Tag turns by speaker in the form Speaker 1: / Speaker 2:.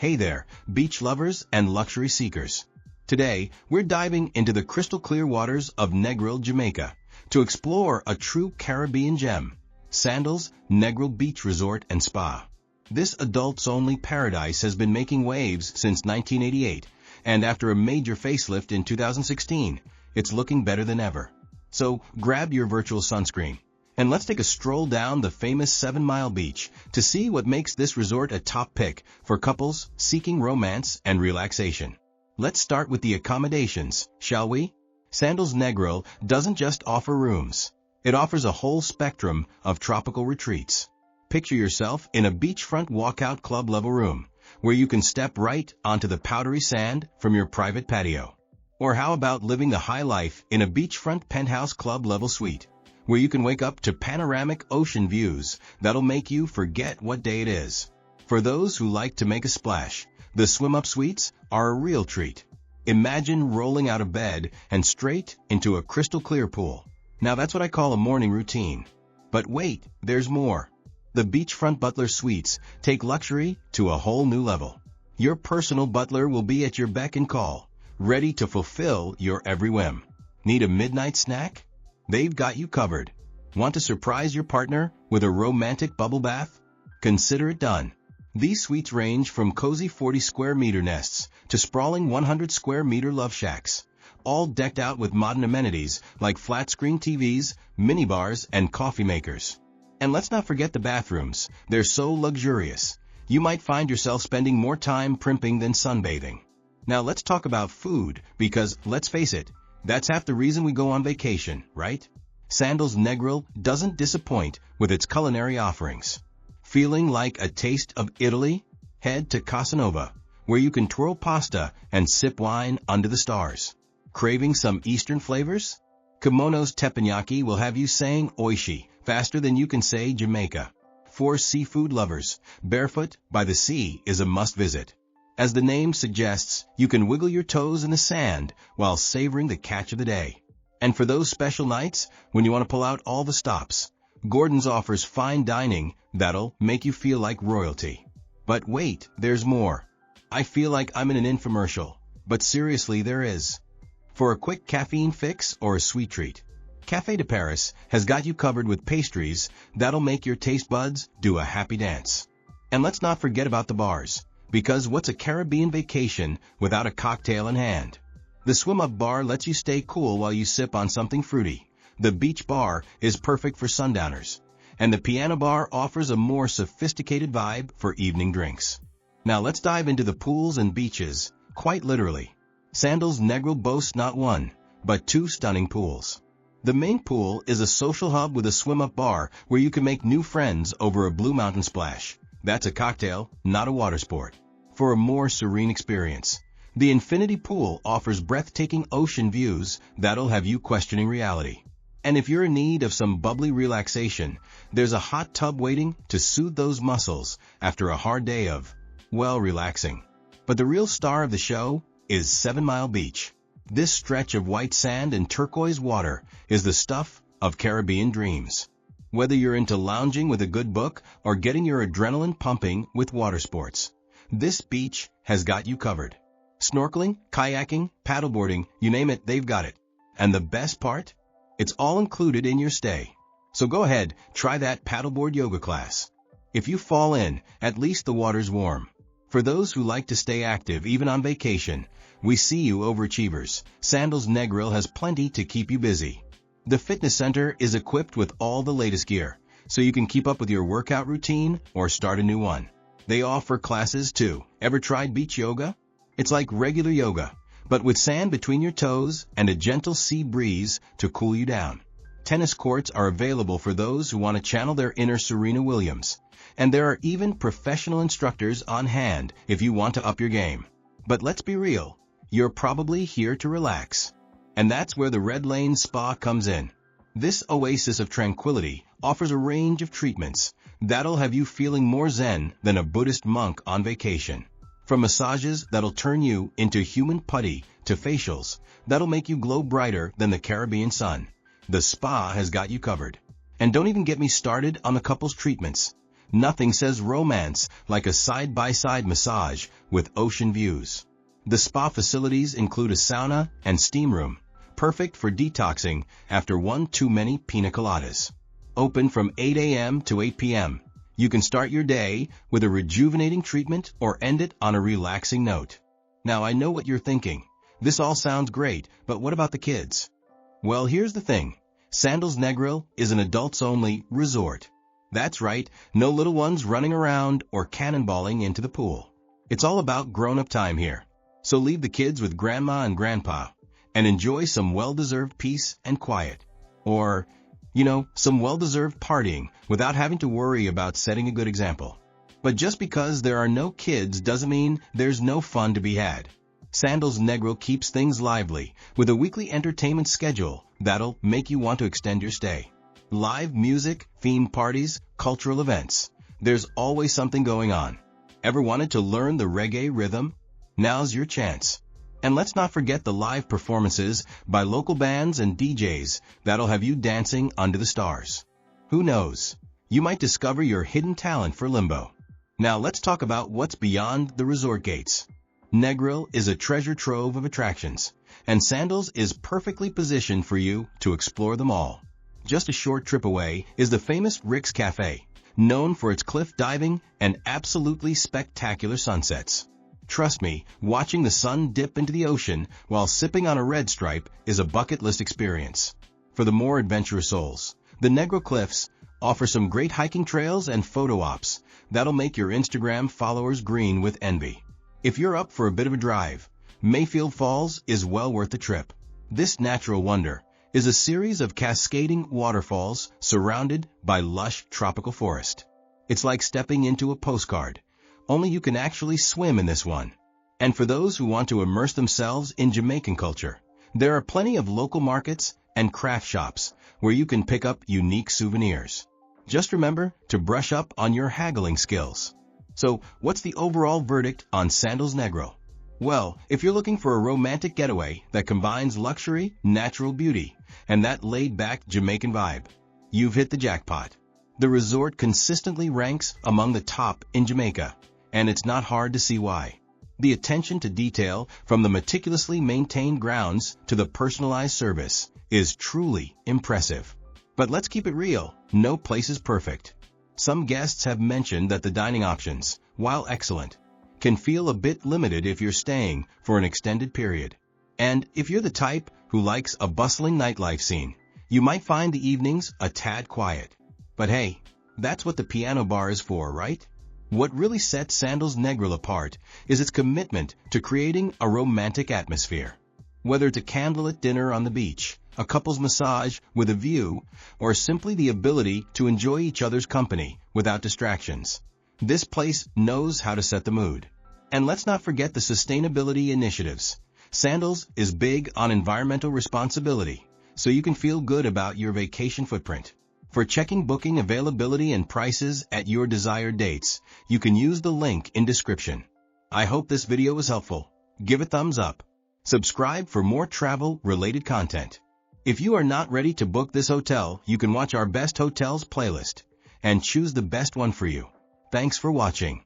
Speaker 1: Hey there, beach lovers and luxury seekers. Today, we're diving into the crystal clear waters of Negril, Jamaica, to explore a true Caribbean gem, Sandals Negril Beach Resort and Spa. This adults-only paradise has been making waves since 1988, and after a major facelift in 2016, it's looking better than ever. So, grab your virtual sunscreen, and let's take a stroll down the famous 7 Mile beach to see what makes this resort a top pick for couples seeking romance and relaxation. Let's start with the accommodations, shall we? Sandals Negril doesn't just offer rooms. It offers a whole spectrum of tropical retreats. Picture yourself in a beachfront walkout club-level room, where you can step right onto the powdery sand from your private patio. Or how about living the high life in a beachfront penthouse club-level suite, where you can wake up to panoramic ocean views that'll make you forget what day it is. For those who like to make a splash, the swim-up suites are a real treat. Imagine rolling out of bed and straight into a crystal-clear pool. Now that's what I call a morning routine. But wait, there's more. The beachfront butler suites take luxury to a whole new level. Your personal butler will be at your beck and call, ready to fulfill your every whim. Need a midnight snack? They've got you covered. Want to surprise your partner with a romantic bubble bath? Consider it done. These suites range from cozy 40-square-meter nests to sprawling 100-square-meter love shacks, all decked out with modern amenities like flat-screen TVs, minibars, and coffee makers. And let's not forget the bathrooms. They're so luxurious, you might find yourself spending more time primping than sunbathing. Now let's talk about food, because, let's face it, that's half the reason we go on vacation, right? Sandals Negril doesn't disappoint with its culinary offerings. Feeling like a taste of Italy? Head to Casanova, where you can twirl pasta and sip wine under the stars. Craving some Eastern flavors? Kimono's teppanyaki will have you saying oishi faster than you can say Jamaica. For seafood lovers, Barefoot by the Sea is a must-visit. As the name suggests, you can wiggle your toes in the sand while savoring the catch of the day. And for those special nights, when you want to pull out all the stops, Gordon's offers fine dining that'll make you feel like royalty. But wait, there's more. I feel like I'm in an infomercial, but seriously there is. For a quick caffeine fix or a sweet treat, Café de Paris has got you covered with pastries that'll make your taste buds do a happy dance. And let's not forget about the bars, because what's a Caribbean vacation without a cocktail in hand? The swim-up bar lets you stay cool while you sip on something fruity. The beach bar is perfect for sundowners, and the piano bar offers a more sophisticated vibe for evening drinks. Now let's dive into the pools and beaches, quite literally. Sandals Negril boasts not one, but 2 stunning pools. The main pool is a social hub with a swim-up bar where you can make new friends over a Blue Mountain splash. That's a cocktail, not a water sport. For a more serene experience, the infinity pool offers breathtaking ocean views that'll have you questioning reality. And if you're in need of some bubbly relaxation, there's a hot tub waiting to soothe those muscles after a hard day of, well, relaxing. But the real star of the show is 7 Mile Beach. This stretch of white sand and turquoise water is the stuff of Caribbean dreams. Whether you're into lounging with a good book or getting your adrenaline pumping with water sports, this beach has got you covered. Snorkeling, kayaking, paddleboarding, you name it, they've got it. And the best part? It's all included in your stay. So go ahead, try that paddleboard yoga class. If you fall in, at least the water's warm. For those who like to stay active even on vacation, we see you overachievers. Sandals Negril has plenty to keep you busy. The fitness center is equipped with all the latest gear, so you can keep up with your workout routine or start a new one. They offer classes too. Ever tried beach yoga? It's like regular yoga, but with sand between your toes and a gentle sea breeze to cool you down. Tennis courts are available for those who want to channel their inner Serena Williams. And there are even professional instructors on hand if you want to up your game. But let's be real, you're probably here to relax. And that's where the Red Lane Spa comes in. This oasis of tranquility offers a range of treatments that'll have you feeling more zen than a Buddhist monk on vacation. From massages that'll turn you into human putty to facials that'll make you glow brighter than the Caribbean sun, the spa has got you covered. And don't even get me started on the couples treatments. Nothing says romance like a side-by-side massage with ocean views. The spa facilities include a sauna and steam room, perfect for detoxing after one too many pina coladas. Open from 8 a.m. to 8 p.m. You can start your day with a rejuvenating treatment or end it on a relaxing note. Now I know what you're thinking. This all sounds great, but what about the kids? Well, here's the thing. Sandals Negril is an adults-only resort. That's right, no little ones running around or cannonballing into the pool. It's all about grown-up time here. So leave the kids with grandma and grandpa and enjoy some well-deserved peace and quiet. Or, some well-deserved partying without having to worry about setting a good example. But just because there are no kids doesn't mean there's no fun to be had. Sandals Negril keeps things lively with a weekly entertainment schedule that'll make you want to extend your stay. Live music, themed parties, cultural events. There's always something going on. Ever wanted to learn the reggae rhythm? Now's your chance. And let's not forget the live performances by local bands and DJs that'll have you dancing under the stars. Who knows? You might discover your hidden talent for limbo. Now let's talk about what's beyond the resort gates. Negril is a treasure trove of attractions, and Sandals is perfectly positioned for you to explore them all. Just a short trip away is the famous Rick's Cafe, known for its cliff diving and absolutely spectacular sunsets. Trust me, watching the sun dip into the ocean while sipping on a red stripe is a bucket list experience. For the more adventurous souls, the Negril Cliffs offer some great hiking trails and photo ops that'll make your Instagram followers green with envy. If you're up for a bit of a drive, Mayfield Falls is well worth the trip. This natural wonder is a series of cascading waterfalls surrounded by lush tropical forest. It's like stepping into a postcard, only you can actually swim in this one. And for those who want to immerse themselves in Jamaican culture, there are plenty of local markets and craft shops where you can pick up unique souvenirs. Just remember to brush up on your haggling skills. So, what's the overall verdict on Sandals Negril? Well, if you're looking for a romantic getaway that combines luxury, natural beauty, and that laid-back Jamaican vibe, you've hit the jackpot. The resort consistently ranks among the top in Jamaica, and it's not hard to see why. The attention to detail, from the meticulously maintained grounds to the personalized service, is truly impressive. But let's keep it real, no place is perfect. Some guests have mentioned that the dining options, while excellent, can feel a bit limited if you're staying for an extended period. And if you're the type who likes a bustling nightlife scene, you might find the evenings a tad quiet. But hey, that's what the piano bar is for, right? What really sets Sandals Negril apart is its commitment to creating a romantic atmosphere. Whether it's a candlelit dinner on the beach, a couple's massage with a view, or simply the ability to enjoy each other's company without distractions, this place knows how to set the mood. And let's not forget the sustainability initiatives. Sandals is big on environmental responsibility, so you can feel good about your vacation footprint. For checking booking availability and prices at your desired dates, you can use the link in description. I hope this video was helpful. Give a thumbs up. Subscribe for more travel-related content. If you are not ready to book this hotel, you can watch our Best Hotels playlist and choose the best one for you. Thanks for watching.